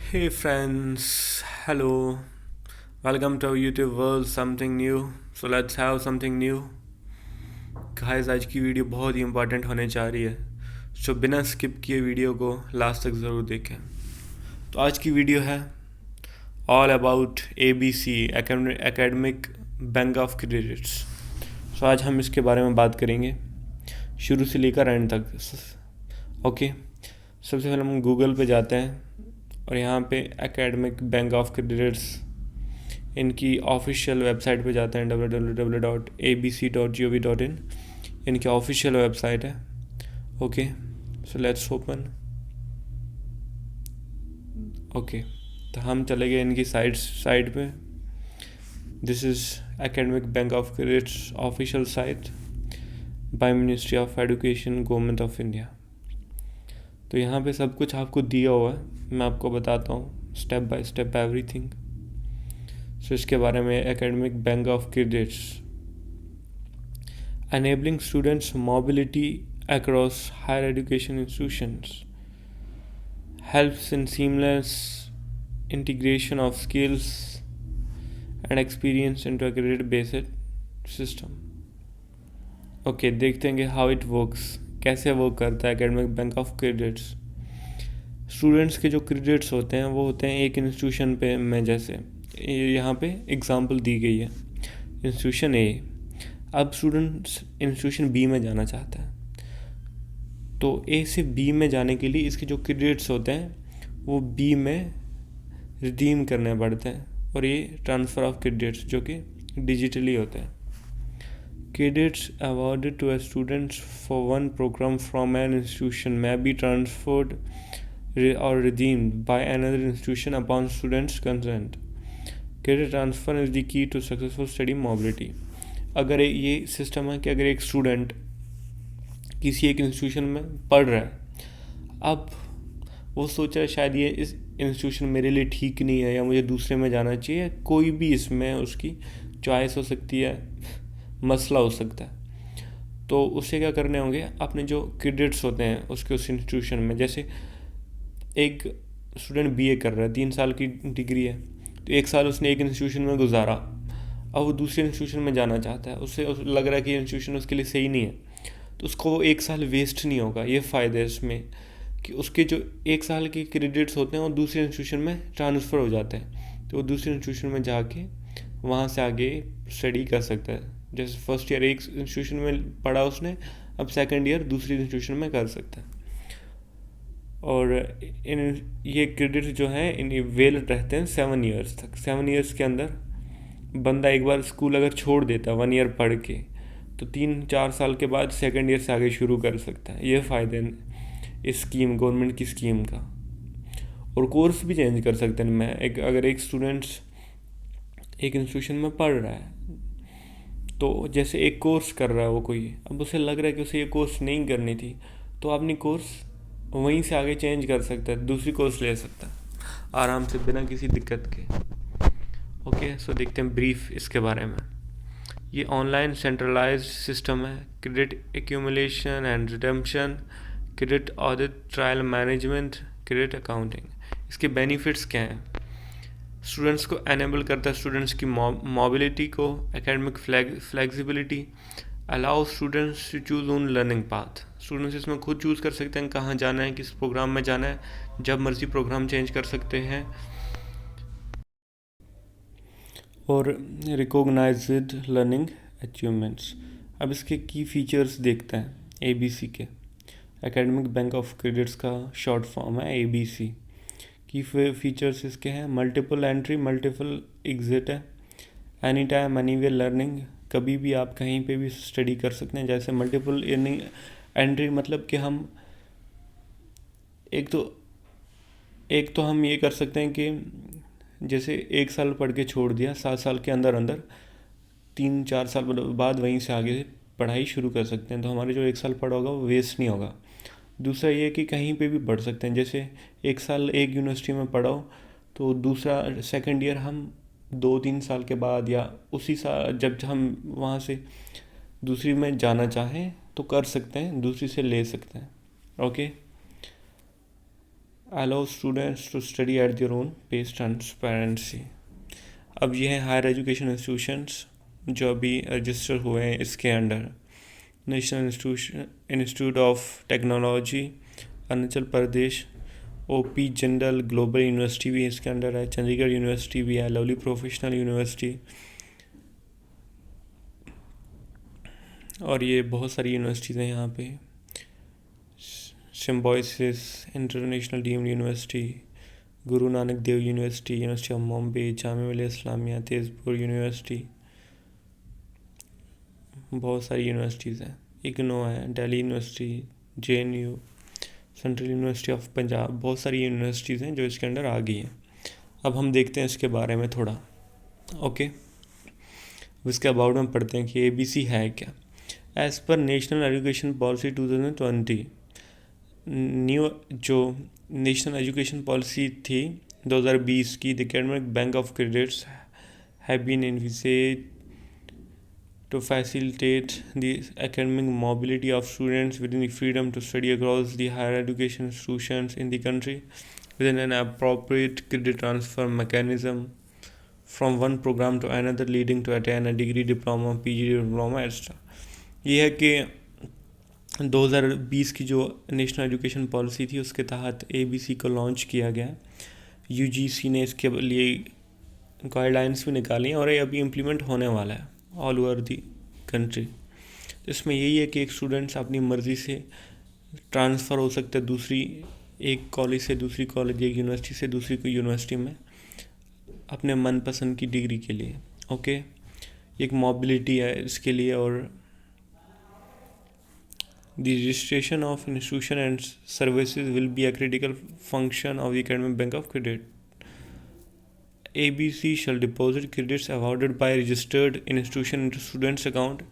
Hey friends, hello. Welcome to our YouTube world, something new. So let's have something new. Guys आज की video बहुत ही important होने जा रही है, सो बिना स्किप किए वीडियो को लास्ट तक ज़रूर देखें। तो आज की वीडियो है all about ABC academic bank of credits. So आज हम इसके बारे में बात करेंगे शुरू से लेकर एंड तक। ओके, सबसे पहले हम गूगल पे जाते हैं और यहाँ पे एकेडमिक बैंक ऑफ क्रेडिट्स इनकी ऑफिशियल वेबसाइट पे जाते हैं www.abc.gov.in। इनकी ऑफिशियल वेबसाइट है। Okay, so let's open. Okay, तो हम चले गए इनकी साइट पे। This is academic bank of credits official site by ministry of education government of India. तो यहाँ पे सब कुछ आपको दिया हुआ है, मैं आपको बताता हूँ स्टेप बाय स्टेप एवरीथिंग। सो इसके बारे में academic bank of credits enabling students mobility across higher education institutions, helps in seamless integration of skills and experience into a credit based system। Okay, देखते हैं कि हाउ इट वर्क्स, कैसे work करता है academic bank of credits. Students के जो credits होते हैं वो होते हैं एक इंस्टीट्यूशन पे में, जैसे यहाँ पे एग्जांपल दी गई है इंस्टीट्यूशन ए। अब स्टूडेंट्स इंस्टीट्यूशन बी में जाना चाहता है, तो ए से बी में जाने के लिए इसके जो क्रेडिट्स होते हैं वो बी में रिडीम करने पड़ते हैं, और ये ट्रांसफ़र ऑफ क्रेडिट्स जो कि डिजिटली होते हैं। Credits awarded to a students for one program from an institution may be transferred or redeemed by another institution upon students' consent। Credit transfer is the key to successful study mobility। अगर ये system है कि अगर एक student किसी एक institution में पढ़ रहा है, अब वो सोच रहा है शायद ये इस इंस्टीट्यूशन मेरे लिए ठीक नहीं है या मुझे दूसरे में जाना चाहिए, कोई भी इसमें उसकी चॉइस हो सकती है, मसला हो सकता है। तो उससे क्या करने होंगे, अपने जो क्रेडिट्स होते हैं उसके उस इंस्टीट्यूशन में, जैसे एक स्टूडेंट BA कर रहा है, 3 साल की डिग्री है, तो 1 साल उसने एक इंस्टीट्यूशन में गुजारा, अब वो दूसरे इंस्टीट्यूशन में जाना चाहता है, उससे लग रहा है कि ये इंस्टीट्यूशन उसके लिए सही नहीं है, तो उसको वो 1 साल वेस्ट नहीं होगा। ये फ़ायदा है इसमें कि उसके जो 1 साल के क्रेडिट्स होते हैं वो दूसरे इंस्टीट्यूशन में ट्रांसफ़र हो जाते हैं, तो वो दूसरे इंस्टीट्यूशन में जाके वहाँ से आगे स्टडी कर सकता है। जैसे फर्स्ट ईयर एक इंस्टीट्यूशन में पढ़ा उसने, अब सेकेंड ईयर दूसरी इंस्टीट्यूशन में कर सकता है। और ये क्रेडिट जो हैं इन वेलिड रहते हैं 7 ईयर्स तक। 7 ईयर्स के अंदर बंदा एक बार स्कूल अगर छोड़ देता है 1 ईयर पढ़ के, तो 3-4 साल के बाद सेकेंड ईयर से आगे शुरू कर सकता है। ये फ़ायदे इस स्कीम, गवर्नमेंट की स्कीम का। और कोर्स भी चेंज कर सकते हैं। मैं अगर एक स्टूडेंट्स एक इंस्टीट्यूशन में पढ़ रहा है, तो जैसे एक कोर्स कर रहा है वो कोई, अब उसे लग रहा है कि उसे ये कोर्स नहीं करनी थी, तो अपनी कोर्स वहीं से आगे चेंज कर सकता है, दूसरी कोर्स ले सकता है आराम से बिना किसी दिक्कत के। ओके, सो देखते हैं ब्रीफ इसके बारे में। ये ऑनलाइन सेंट्रलाइज्ड सिस्टम है, credit accumulation and redemption, credit audit, trial management, credit accounting. इसके बेनिफिट्स क्या हैं? स्टूडेंट्स को एनेबल करता है स्टूडेंट्स की मोबिलिटी को, academic flexibility, allow students to choose own learning path. Students इसमें खुद चूज़ कर सकते हैं कहाँ जाना है, किस प्रोग्राम में जाना है, जब मर्जी प्रोग्राम चेंज कर सकते हैं। और रिकॉग्नाइज्ड लर्निंग अचीवमेंट्स। अब इसके की फीचर्स देखते हैं ABC के। एकेडमिक बैंक ऑफ क्रेडिट्स का शॉर्ट फॉर्म है ABC। की फीचर्स इसके हैं, मल्टीपल एंट्री, मल्टीपल एग्जिट है, एनी टाइम एनीवेयर लर्निंग, कभी भी आप कहीं पे भी स्टडी कर सकते हैं। जैसे मल्टीपल एंट्री मतलब कि हम एक तो हम ये कर सकते हैं कि जैसे 1 साल पढ़ के छोड़ दिया, 7 साल के अंदर अंदर 3-4 साल बाद वहीं से आगे पढ़ाई शुरू कर सकते हैं, तो हमारे जो 1 साल पढ़ा होगा वो वेस्ट नहीं होगा। दूसरा ये कि कहीं पे भी पढ़ सकते हैं, जैसे 1 साल एक यूनिवर्सिटी में पढ़ाओ, तो दूसरा सेकंड ईयर हम 2-3 साल के बाद या उसी साल जब हम वहाँ से दूसरी में जाना चाहें तो कर सकते हैं, दूसरी से ले सकते हैं। Okay, allow students to study at their own pace, transparency. अब ये हैं हायर एजुकेशन इंस्टीट्यूशंस जो अभी रजिस्टर हुए हैं इसके under. National institute of technology Arunachal Pradesh, OP Jindal global university भी इसके अंडर है, चंडीगढ़ यूनिवर्सिटी भी है, लवली प्रोफेशनल यूनिवर्सिटी, और ये बहुत सारी यूनिवर्सिटीज़ हैं यहाँ पे। Symbiosis international deemed university, Guru Nanak Dev university, university of Bombay, Jamia Millia Islamia, Tezpur university, बहुत सारी यूनिवर्सिटीज़ हैं। इग्नो है, Delhi university, JNU, central university of Punjab, बहुत सारी यूनिवर्सिटीज़ हैं जो इसके अंडर आ गई हैं। अब हम देखते हैं इसके बारे में थोड़ा। ओके, इसके अबाउट में पढ़ते हैं कि ABC है क्या। As per national education policy 2020, new जो नेशनल एजुकेशन पॉलिसी थी 2020 की, the academic bank of credits have been envisaged to facilitate the academic mobility of students within the freedom to study across the higher education institutions in the country within an appropriate credit transfer mechanism from one program to another, leading to attain a degree, diploma, PG diploma, etc. ये है कि 2020 की जो national education policy थी उसके तहत ABC को launch किया गया। UGC ने इसके लिए गाइडलाइंस भी निकाली हैं और ये अभी इम्प्लीमेंट होने वाला है ऑल ओवर दी कंट्री। इसमें यही है कि एक स्टूडेंट्स अपनी मर्ज़ी से ट्रांसफ़र हो सकते हैं दूसरी, एक कॉलेज से दूसरी कॉलेज, एक यूनिवर्सिटी से दूसरी कोई यूनिवर्सिटी में अपने मनपसंद की डिग्री के लिए। ओके, एक मोबिलिटी है इसके लिए। और the registration of institution and services will be a critical function of the academic bank of credit. ABC shall deposit credits awarded by registered institution into students account।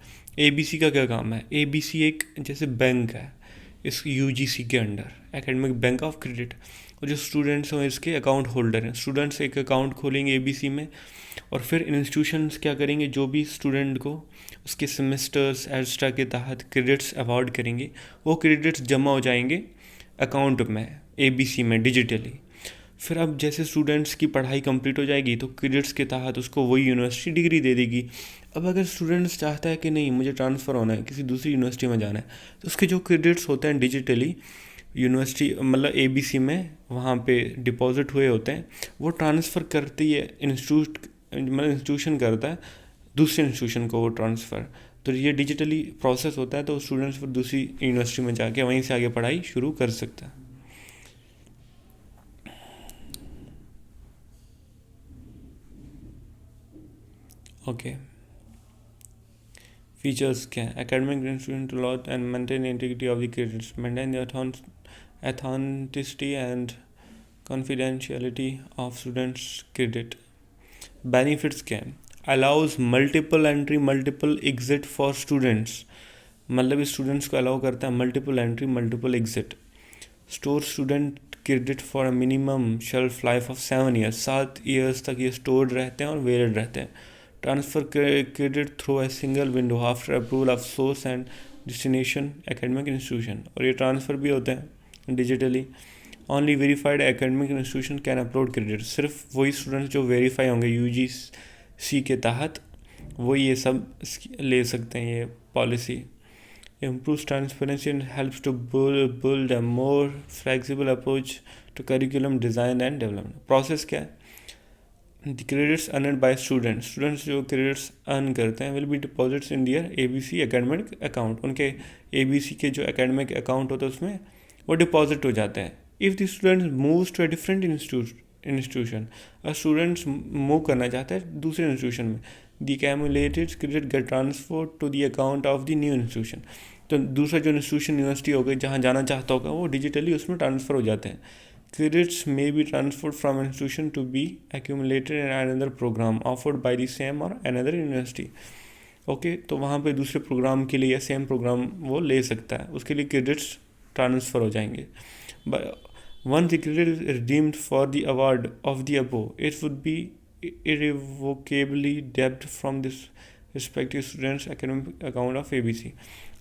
ABC का क्या काम है? ABC एक जैसे बैंक है इस UGC के under, academic bank of credit, और जो स्टूडेंट्स हैं इसके अकाउंट होल्डर हैं। स्टूडेंट्स एक अकाउंट खोलेंगे ABC में और फिर इंस्टीट्यूशंस क्या करेंगे, जो भी स्टूडेंट को उसके सेमेस्टर्स एक्स्ट्रा के तहत क्रेडिट्स अवार्ड करेंगे, वो क्रेडिट्स जमा हो जाएंगे अकाउंट में ABC में डिजिटली। फिर अब जैसे स्टूडेंट्स की पढ़ाई कंप्लीट हो जाएगी तो क्रेडिट्स के तहत उसको वही यूनिवर्सिटी डिग्री दे देगी। अब अगर स्टूडेंट्स चाहता है कि नहीं मुझे ट्रांसफ़र होना है, किसी दूसरी यूनिवर्सिटी में जाना है, तो उसके जो क्रेडिट्स होते हैं डिजिटली यूनिवर्सिटी मतलब ABC में वहाँ पे डिपॉजिट हुए होते हैं, वो ट्रांसफ़र करती है इंस्टीट्यूशन करता है दूसरे इंस्टीट्यूशन को वो ट्रांसफ़र। तो ये डिजिटली प्रोसेस होता है, तो स्टूडेंट्स फिर दूसरी यूनिवर्सिटी में जाके वहीं से आगे पढ़ाई शुरू कर सकता है। ओके, फीचर्स क्या है? Academic institution to lot and maintain integrity of the credits, maintain the authenticity and confidentiality of students credit. Benefits क्या है? Allows multiple entry multiple exit for students, मतलब स्टूडेंट्स को अलाउ करता है multiple entry multiple exit. Store student credit for a minimum shelf life of 7 years, 7 years तक ये stored रहते हैं और वेलिड रहते हैं। Transfer credit through a single window after approval of source and destination academic institution, और ये transfer भी होते हैं digitally. Only verified academic institution can upload credit, सिर्फ वही स्टूडेंट्स जो वेरीफाई होंगे UGC के तहत वो ये सब ले सकते हैं ये policy. Improves transparency and helps to build a more flexible approach to curriculum design and development. Process क्या है? The credits earned by students जो credits earn करते हैं will be deposits in their ABC academic account, उनके ABC के जो academic account होता है उसमें वो deposit हो जाते हैं। If the student moves to a different institution, a student move करना चाहता है दूसरे institution में, the accumulated credit get transferred to the account of the new institution। तो दूसरा जो इंस्टीट्यूशन यूनिवर्सिटी होगा जहाँ जाना चाहता होगा वो डिजिटली उसमें ट्रांसफ़र हो जाते हैं। Credits may be transferred from institution to be accumulated in another program offered by the same or another university. Okay, तो वहाँ पे दूसरे प्रोग्राम के लिए या सेम प्रोग्राम वो ले सकता है, उसके लिए क्रेडिट्स ट्रांसफ़र हो जाएंगे। Once the credit is redeemed for the award of the above, it would be irrevocably debt from this respective student's academic account of ABC।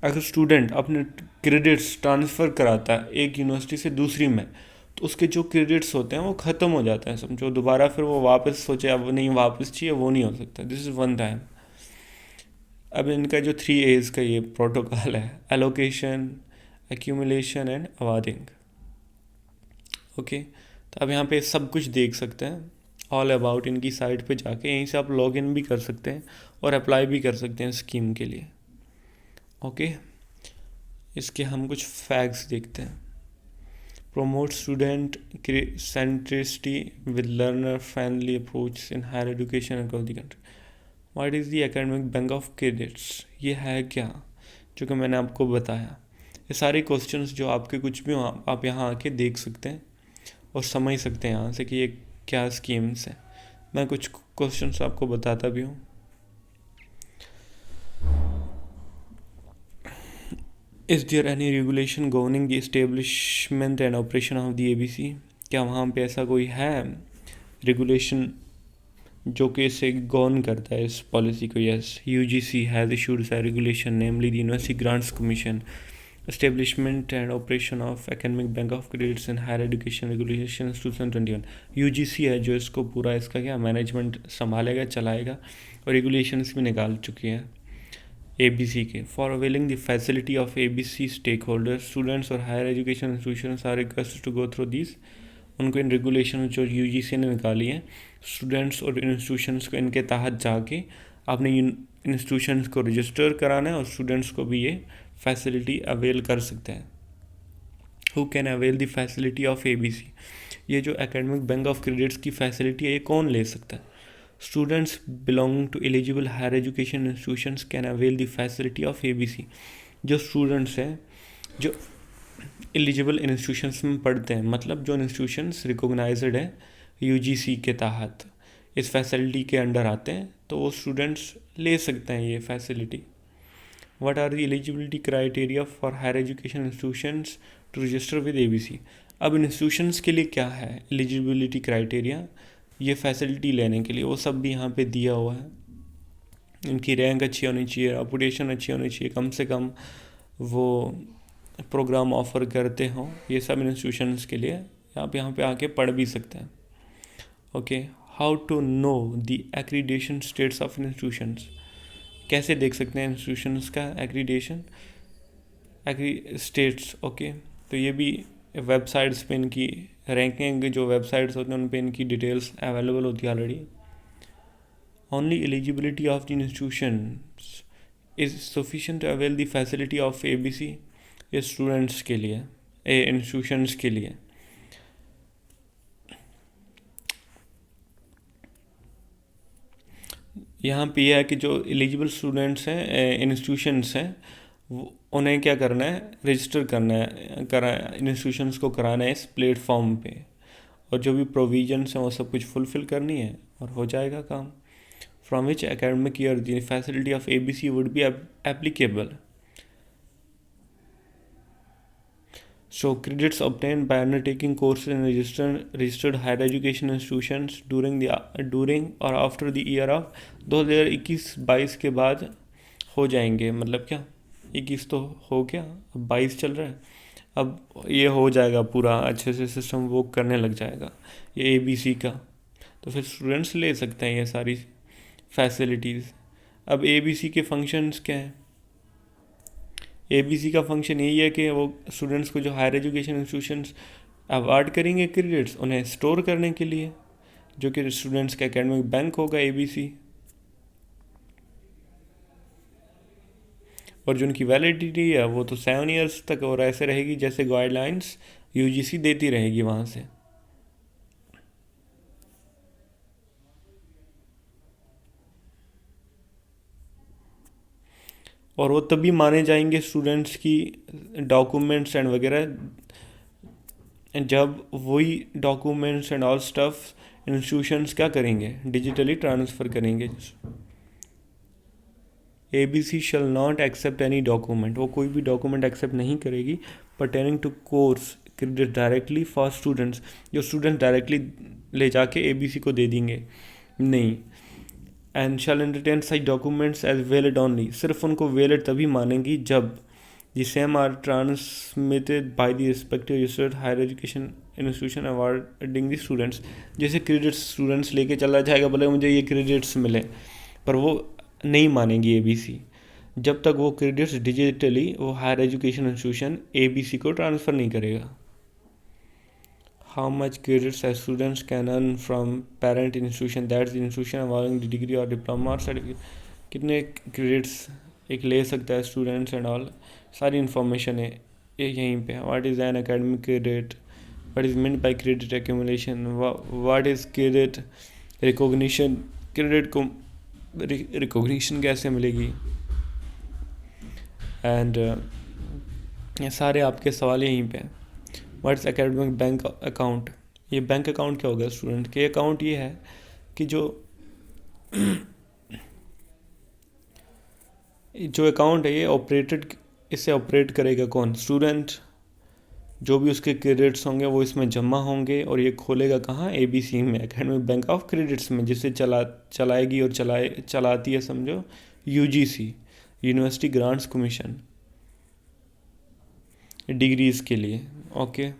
अगर स्टूडेंट अपने क्रेडिट्स ट्रांसफ़र कराता है एक यूनिवर्सिटी से दूसरी में, तो उसके जो क्रेडिट्स होते हैं वो ख़त्म हो जाते हैं, समझो। दोबारा फिर वो वापस सोचे अब नहीं वापस चाहिए, वो नहीं हो सकता। This is one time. अब इनका जो 3 A's का ये प्रोटोकॉल है, allocation, accumulation and awarding. Okay, तो अब यहाँ पे सब कुछ देख सकते हैं ऑल अबाउट इनकी साइट पे जाके। यहीं से आप लॉग इन भी कर सकते हैं और अप्लाई भी कर सकते हैं स्कीम के लिए। ओके, इसके हम कुछ फैक्ट्स देखते हैं। promote student centricity with learner friendly approach in higher education across the country. What is the academic bank of credits? ये है क्या, जो कि मैंने आपको बताया। ये सारे क्वेश्चंस जो आपके कुछ भी हो आप यहाँ आके देख सकते हैं और समझ सकते हैं यहाँ से कि ये क्या स्कीम्स हैं। मैं कुछ क्वेश्चंस आपको बताता भी हूँ। Is there any regulation governing the establishment and operation of the ABC? क्या वहाँ पे ऐसा कोई है रेगुलेशन जो कि इसे गवर्न करता है इस पॉलिसी को? Yes, UGC has issued a regulation namely the university grants commission, establishment and operation of academic bank of credits and higher education regulation 2021। UGC है जो इसको पूरा इसका क्या मैनेजमेंट संभालेगा, चलाएगा, और रेगुलेशंस भी निकाल चुकी है ABC के। For availing the facility of ABC stake holders, students और higher education institutions are requested to go through this. उनको इन रेगुलेशन जो UGC ने निकाली है, स्टूडेंट्स और इंस्टीट्यूशंस को इनके तहत जाके अपने इंस्टीट्यूशंस को रजिस्टर कराना है और स्टूडेंट्स को भी ये फैसिलिटी अवेल कर सकते हैं। Who can avail the facility of ABC? ये जो एकेडमिक बैंक ऑफ क्रेडिट्स की फैसिलिटी है ये कौन ले सकता है? Students belonging to eligible higher education institutions can avail the facility of ABC। जो स्टूडेंट्स हैं जो एलिजिबल इंस्टीट्यूशंस में पढ़ते हैं, मतलब जो इंस्टीट्यूशंस रिकॉग्नाइज्ड है UGC के तहत, इस फैसिलिटी के अंडर आते हैं, तो वो स्टूडेंट्स ले सकते हैं ये facility. What are the eligibility criteria for higher education institutions to register with ABC? अब इंस्टीट्यूशंस के लिए क्या है एलिजिबिलिटी क्राइटेरिया ये फैसिलिटी लेने के लिए? वो सब भी यहाँ पे दिया हुआ है। इनकी रैंक अच्छी होनी चाहिए, रेपुटेशन अच्छी होनी चाहिए, कम से कम वो प्रोग्राम ऑफ़र करते हों, ये सब इंस्टीट्यूशंस के लिए आप यहाँ पे आके पढ़ भी सकते हैं। Okay, how to know the accreditation status of institutions? कैसे देख सकते हैं इंस्टीट्यूशंस का एक्रीडेशन स्टेट्स? ओके, तो ये भी वेबसाइट्स पे इनकी रैंकिंग जो वेबसाइट्स होते हैं उन पे इनकी डिटेल्स अवेलेबल होती है already. Only eligibility of the institutions is sufficient to avail the facility of ABC? ये स्टूडेंट्स के लिए, इंस्टीट्यूशंस के लिए। यहाँ पे यह है कि जो एलिजिबल स्टूडेंट्स हैं, इंस्टीट्यूशंस हैं, उन्हें क्या करना है, रजिस्टर करना है, इंस्टीट्यूशंस को कराना है इस प्लेटफॉर्म पे, और जो भी प्रोविजंस हैं वो सब कुछ फुलफ़िल करनी है और हो जाएगा काम। From which academic year the facility of ABC would be applicable? So credits obtained by undertaking courses in registered higher education institutions during और आफ्टर द ईयर ऑफ 2021-22 के बाद हो जाएंगे। मतलब क्या, 21 तो हो गया, अब 22 चल रहा है, अब ये हो जाएगा पूरा अच्छे से सिस्टम वर्क करने लग जाएगा ये ABC का, तो फिर स्टूडेंट्स ले सकते हैं ये सारी फैसिलिटीज़। अब ABC के फंक्शंस क्या हैं? ABC का फंक्शन यही है कि वो स्टूडेंट्स को जो हायर एजुकेशन इंस्टीट्यूशंस अवार्ड करेंगे क्रेडिट्स, उन्हें स्टोर करने के लिए, जो कि स्टूडेंट्स का एकेडमिक बैंक होगा ABC, और जो उनकी वैलिडिटी है वो तो 7 ईयर्स तक और ऐसे रहेगी जैसे गाइडलाइंस UGC देती रहेगी वहाँ से। और वो तभी माने जाएंगे स्टूडेंट्स की डॉक्यूमेंट्स एंड वगैरह जब वही documents and all stuff institutions क्या करेंगे, डिजिटली ट्रांसफ़र करेंगे। ABC shall not accept any document, वो कोई भी डॉक्यूमेंट एक्सेप्ट नहीं करेगी pertaining to course credit directly for students, जो स्टूडेंट डायरेक्टली ले जाके ABC को दे देंगे, नहीं। And shall entertain such documents as valid only, सिर्फ उनको वैलिड तभी मानेंगी जब The same are transmitted by the respective research higher education institution awarding the students. जैसे क्रेडिट्स स्टूडेंट्स लेके चला जाएगा, बोले मुझे ये क्रेडिट्स मिले, पर वो नहीं मानेंगी ABC जब तक वो क्रेडिट्स डिजिटली वो हायर एजुकेशन इंस्टीट्यूशन ABC को ट्रांसफ़र नहीं करेगा. How much credits as students can earn from parent institution, that's the institution awarding the degree or diploma or certificate. कितने क्रेडिट्स एक ले सकता है स्टूडेंट्स एंड ऑल, सारी इन्फॉर्मेशन है यहीं पे. What is an academic credit, what is meant by credit accumulation, what is credit recognition, credit को रिकॉग्निशन कैसे मिलेगी, एंड ये सारे आपके सवाल यहीं पे. What is academic bank account, ये बैंक अकाउंट क्या होगा स्टूडेंट के. अकाउंट ये है कि जो अकाउंट है ये इसे ऑपरेट करेगा कौन, स्टूडेंट. जो भी उसके क्रेडिट्स होंगे वो इसमें जमा होंगे और ये खोलेगा कहाँ, ABC में, एकेडमिक बैंक ऑफ क्रेडिट्स में, जिससे चलाएगी और चलाती है समझो UGC, university grants commission, degrees के लिए. ओके,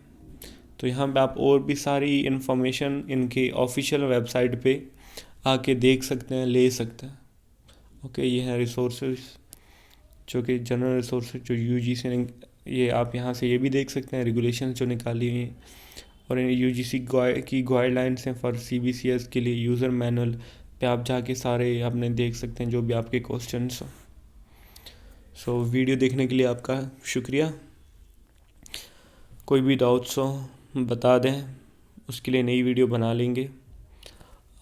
तो यहाँ पे आप और भी सारी इन्फॉर्मेशन इनके ऑफिशियल वेबसाइट पे आके देख सकते हैं, ले सकते हैं. ओके, ये है रिसोर्सेज जो कि जनरल रिसोर्सेज जो UGC ने, ये आप यहाँ से ये भी देख सकते हैं रेगुलेशंस जो निकाली हुई हैं, और UGC की गाइडलाइंस हैं फॉर CBCS के लिए. यूज़र मैनुअल पे आप जाके सारे आपने देख सकते हैं जो भी आपके क्वेश्चंस हो. सो वीडियो देखने के लिए आपका शुक्रिया. कोई भी डाउट्स हो बता दें, उसके लिए नई वीडियो बना लेंगे.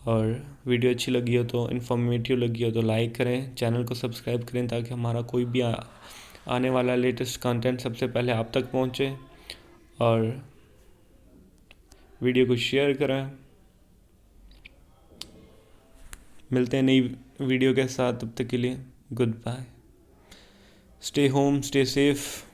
और वीडियो अच्छी लगी हो तो, इन्फॉर्मेटिव लगी हो तो लाइक करें, चैनल को सब्सक्राइब करें ताकि हमारा कोई भी आने वाला लेटेस्ट कंटेंट सबसे पहले आप तक पहुंचे. और वीडियो को शेयर करें. मिलते हैं नई वीडियो के साथ, तब तक के लिए good bye. Stay home, stay safe.